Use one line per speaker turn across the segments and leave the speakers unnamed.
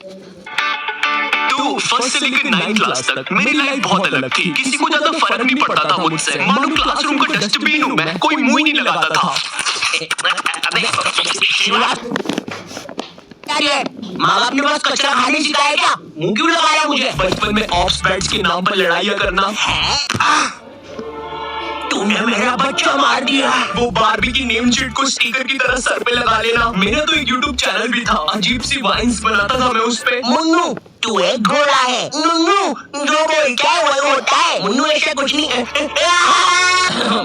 तो फर्स्ट से लेकर 9 क्लास तक मेरी लाइफ बहुत अलग थी। किसी को ज्यादा फर्क नहीं पड़ता था मुझसे। मानो क्लासरूम का डस्टबिन हूँ मैं, कोई मुंह ही नहीं लगाता था।
माँ बाप ने बस कचरा खाने सिखाया क्या? मुंह क्यों लगाया मुझे?
बचपन में ऑप्स बैट्स के नाम पर लड़ाइयाँ करना।
तूने मेरा बच्चा मार दिया।
वो बारबी की नेम शीट को स्टिकर की तरह सर पे लगा लेना। मेरा तो एक यूट्यूब चैनल भी था, अजीब सी वाइन्स बनाता था मैं उस पे।
मुन्नू तू एक घोड़ा है। मुन्नू जो बोलता है वही होता है। मुन्नू ऐसा कुछ नहीं।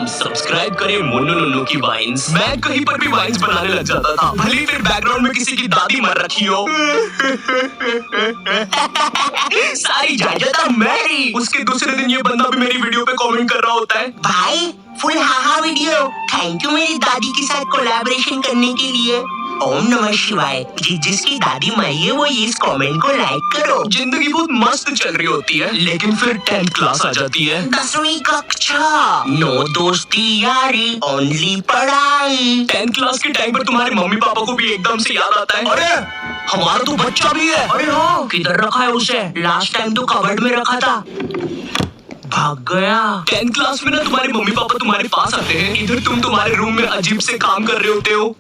सब्सक्राइब करें मुन्नू नुन्नू की वाइन्स। मैं कहीं पर भी वाइन्स बनाने लग जाता था, भले फिर बैकग्राउंड में किसी की दादी मर रखी हो।
सारी जायदाद मेरी।
उसके दूसरे दिन ये बंदा भी मेरी वीडियो पे कमेंट कर रहा होता है,
भाई full haha video. Thank you मेरी दादी के साथ कोलैबोरेशन करने के लिए। ओम नमः शिवाय। जिसकी दादी मरी है वो इस कमेंट को लाइक करो।
जिंदगी बहुत मस्त चल रही होती है, लेकिन फिर 10th क्लास आ जाती है।
10वीं कक्षा। नो दोस्ती यारी, ओनली पढ़ाई।
10th क्लास के टाइम पर तुम्हारे मम्मी पापा को भी एकदम से याद आता है, अरे हमारा तो बच्चा भी है।
अरे हाँ, किधर रखा है उसे? लास्ट टाइम तो कबर्ड में रखा था। भाग गया।
10th क्लास में ना तुम्हारे मम्मी पापा तुम्हारे पास आते हैं, इधर तुम तुम्हारे रूम में अजीब से काम कर रहे होते हो।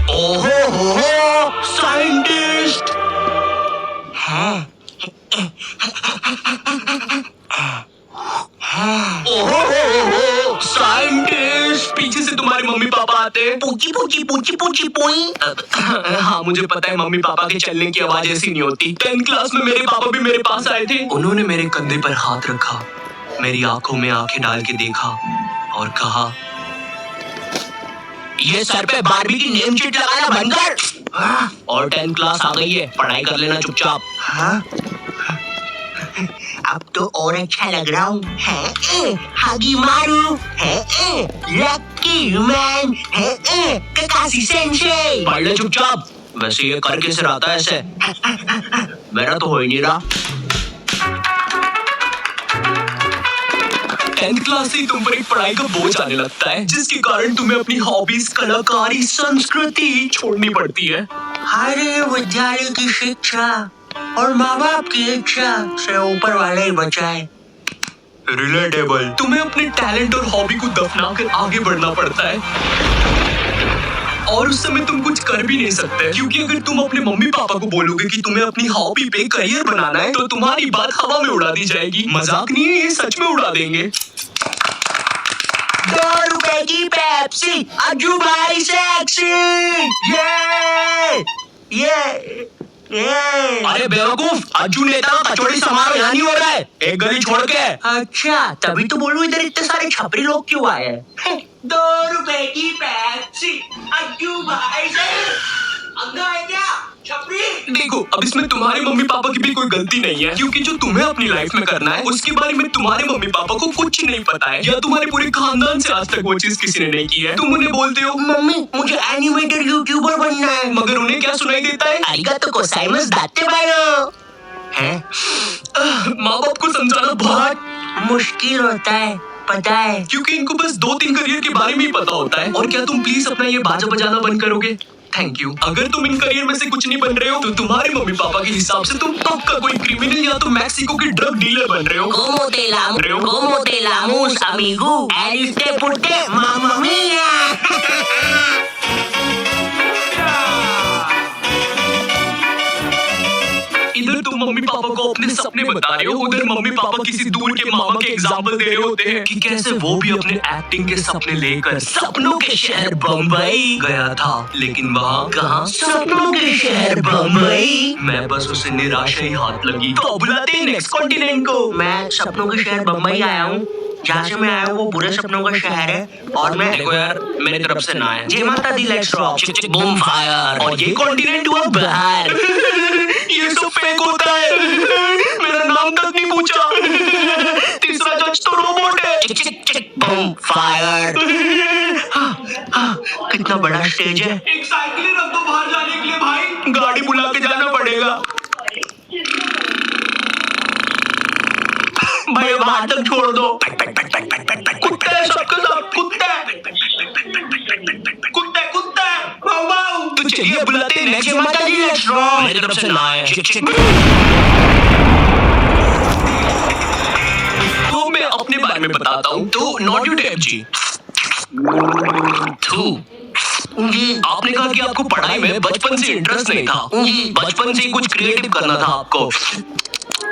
ओहो साइंटिस्ट।
ओहो साइंटिस्ट। पीछे से तुम्हारे मम्मी पापा आते हैं।
पूची पूची पूची पूची पूई।
हाँ मुझे पता है मम्मी पापा के चलने की आवाज ऐसी नहीं होती। 10th क्लास में मेरे पापा भी मेरे पास आए थे। उन्होंने मेरे कंधे पर हाथ रखा, मेरी आंखों में आंखें डाल के देखा और कहा,
ये सर पे बारबी की नेम शीट लगाना बंद कर।
और 10th क्लास आ गई है, पढ़ाई कर लेना चुपचाप।
हाँ? अब तो और अच्छा लग रहा हूँ। हागी मारू। Lucky man. Kakashi sensei.
पढ़ ले चुपचाप। वैसे ये कर कैसे रहा था ऐसे? मेरा तो हो ही नहीं रहा। 10th क्लास से तुम पर एक पढ़ाई का बोझ आने लगता है, जिसके कारण तुम्हें अपनी हॉबीज, कलाकारी, संस्कृति छोड़नी पड़ती है।
हरे विद्यालय की शिक्षा और माँ बाप की इच्छा से ऊपर वाले ही बचाए।
रिलेटेबल। तुम्हें अपने टैलेंट और हॉबी को दफना कर आगे बढ़ना पड़ता है, और उस समय तुम कुछ कर भी नहीं सकते, क्योंकि अगर तुम अपने मम्मी पापा को बोलोगे कि तुम्हें अपनी हॉबी पे करियर बनाना है, तो तुम्हारी बात हवा में उड़ा दी जाएगी। मजाक नहीं है, ये सच में उड़ा देंगे।
2 रुपए की पेप्सी, अज्जू भाई सेक्सी। ये
अरे बेवकूफ, अज्जू नेता का कचौड़ी समारोह यहाँ नहीं हो रहा है, एक गली छोड़ के।
अच्छा तभी तो बोलूं इधर इतने सारे छपरी लोग क्यों आए हैं। 2 रुपए की पेप्सी, अज्जू भाई से। अंधा है क्या छपरी?
देखो, अब इसमें तुम्हारे मम्मी पापा की भी कोई गलती नहीं है, क्योंकि जो तुम्हें अपनी लाइफ में करना है उसके बारे में तुम्हारे मम्मी पापा को कुछ नहीं पता है, या तुम्हारे पूरे खानदान से आज तक वो चीज किसी ने नहीं की है। तुम उन्हें बोलते हो,
मम्मी मुझे एनिमेटेड यूट्यूबर बनना है,
मगर उन्हें क्या सुनाई देता है?
आरिगातो गोजाइमासु दाते बायो। हैं?
माँ बाप को समझाना बहुत
मुश्किल होता है, पता है,
क्योंकि इनको बस 2-3 करियर के बारे में ही पता होता है। और क्या तुम प्लीज अपना ये बाजा बजाना बंद करोगे? Thank you. अगर तुम इन करियर में से कुछ नहीं बन रहे हो, तो तुम्हारे मम्मी पापा के हिसाब से तुम पक्का कोई क्रिमिनल या तो मैक्सिको के ड्रग डीलर बन रहे हो।
Como te llamamos, amigo? Este putte, mamma mia.
इधर तुम मम्मी पापा को अपने सपने बता रहे हो, उधर मम्मी पापा किसी दूर के मामा के एग्जाम्पल दे रहे होते हैं कि कैसे वो भी अपने एक्टिंग के सपने लेकर सपनों के शहर बम्बई गया था, लेकिन वहाँ कहाँ
सपनों के शहर बम्बई।
मैं बस उसे निराशा ही हाथ लगी, तो बुलाते हैं नेक्स्ट कॉन्टिनेंट को।
मैं सपनों के शहर बम्बई आया हूँ। जहाँ से मैं आया हूँ वो बुरे सपनों का शहर है, और मैं
देखो यार, मेरी तरफ से ना है।
जय माता दी, लेट्स रॉक,
चिक चिक बूम फायर। और ये कॉन्टिनेंट हुआ बाहर। ये सब फेक होता है, मेरा नाम तक नहीं पूछा। तीसरा जज तो रोबोट है।
चिक चिक चिक बूम फायर। कितना बड़ा स्टेज है।
एक साइकिल रख दो बाहर जाने के लिए भाई, गाड़ी बुला के जाना पड़ेगा। भाई बाहर तक छोड़ दो। कुत्ते सबके सब कुत्ते कुत्ते कुत्ते। तो चलिए बुलाते हैं नेक्स्ट
माता जी, let's go।
मेरी तरफ से ना है। तो मैं अपने बारे में बताता हूँ। तो नॉट यू टैप जी।
जी
आपने कहा कि आपको पढ़ाई में बचपन से इंटरेस्ट नहीं था। बचपन से ही कुछ क्रिएटिव करना था आपको।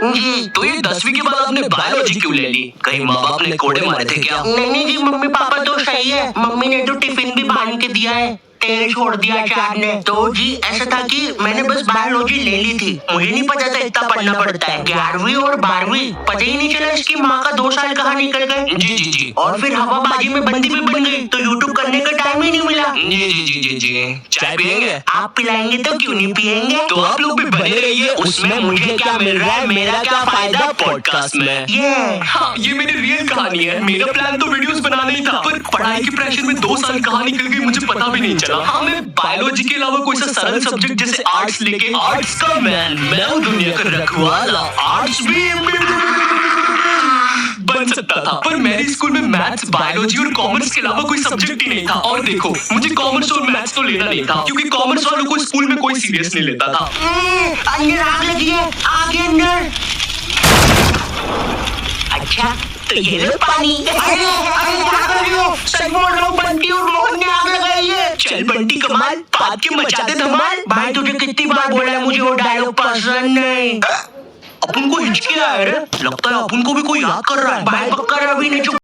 जी
तो ये 10वीं के बाद आपने बायोलॉजी क्यों ले ली? कहीं माँ बाप ने कोड़े मारे थे क्या?
नहीं जी, मम्मी पापा तो सही है। मम्मी ने तो टिफिन भी बांध के दिया है, तेरे छोड़ दिया चार ने। तो जी ऐसा था कि मैंने बस बायोलॉजी ले ली थी। मुझे नहीं पता था इतना पढ़ना पड़ता है। 11वीं और 12वीं पता ही नहीं चला इसकी माँ का 2 साल कहाँ निकल गए।
जी जी जी।
और फिर हवाबाजी में बंदी भी बन गई, तो यूट्यूब करने का टाइम ही नहीं मिला।
जी जी जी जी जी। चाय पियेंगे?
आप पिलाएंगे तो क्यों नहीं पियेंगे।
तो आप लोग भी बने रहिए। उसमें मुझे क्या मिल रहा है, मेरा क्या फायदा पॉडकास्ट में।
ये
हाँ, ये मेरी रियल कहानी है। मेरा प्लान तो वीडियोस बनाना ही था, पर पढ़ाई के प्रेशर में 2 साल कहाँ निकल गई मुझे पता भी नहीं चला। हाँ, मैं बायोलॉजी के अलावा कोई सा सरल सब्जेक्ट जैसे आर्ट्स लेके आर्ट्स का मैन, मैं हूँ दुनिया का रखवाला, आर्ट्स भी बन सकता था। पर मेरे स्कूल में मैथ्स, बायोलॉजी और कॉमर्स के अलावा कोई सब्जेक्ट ही नहीं था। और देखो, मुझे कॉमर्स और मैथ्स तो लेना नहीं था, क्योंकि कॉमर्स वालों को स्कूल में कोई सीरियस नहीं लेता था।
अंदर आग लगी है, आगे अंदर। अच्छा तो ये लो पानी। अरे क्या कर रही हो? सच बोल रहा हूँ, बंटी और मोहन ने आग लगाई है।
चल बंटी कमाल, पाद के मचाते धमाल।
भाई तुझे कितनी बार बोला है मुझे वो डायलॉग पसंद नहीं।
अपन को हिचकी आया रे, लगता है अपन को भी कोई याद कर रहा है।
भाई पक्का रवि ने जो